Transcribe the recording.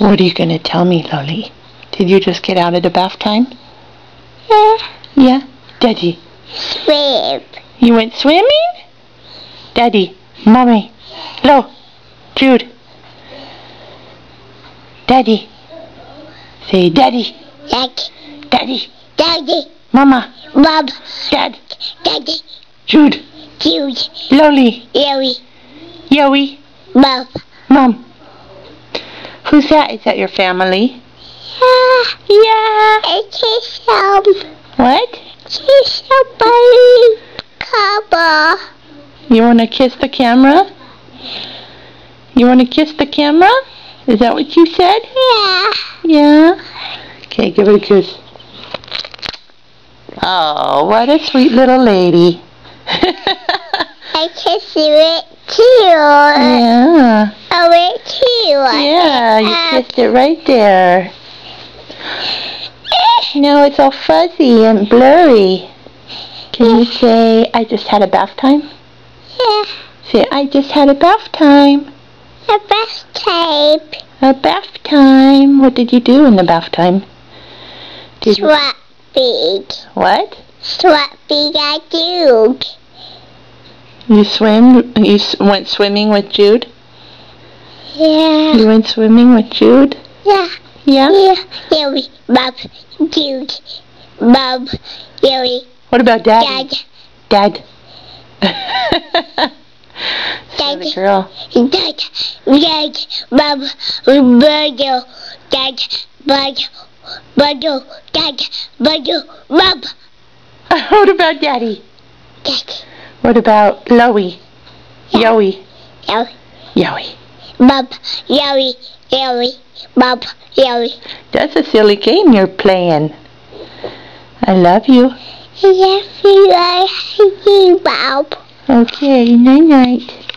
What are you going to tell me, Loli? Did you just get out of the bath time? Yeah. Yeah? Daddy? Swim. You went swimming? Daddy, Mommy, Lo, Jude. Daddy. Say Daddy. Daddy. Daddy. Daddy. Mama. Mom. Dad. Daddy. Jude. Jude. Loli. Yowie. Yowie. Mom. Mom. Who's that? Is that your family? Yeah. It's some. What? It's somebody. Cover. You want to kiss the camera? You want to kiss the camera? Is that what you said? Yeah. Yeah? Okay, give her a kiss. Oh, what a sweet little lady. I kiss it too. Yeah. Oh, it too. Yeah, you kissed it right there. Now it's all fuzzy and blurry. Can you say, I just had a bath time? Yeah. Say, I just had a bath time. A bath tape. A bath time. What did you do in the bath time? Swap big. What? Swap big I do. You swim? You went swimming with Jude? Yeah. You went swimming with Jude? Yeah. Yeah? Yeah. Yowie. Mom. Jude. Mom. Yowie. What about Daddy? Dad. Dad. Daddy. Girl. Dad. Dad. Mom. Bundle. Dad. Bundle. Bundle. Dad. Bundle. Mom. What about Daddy? Dad. What about Loey? Yeah. Yowie. Yowie. Yowie. Mom. Yowie. Yowie. Mom. Yowie. That's a silly game you're playing. I love you. Yes, you are. Mom. Okay, night-night.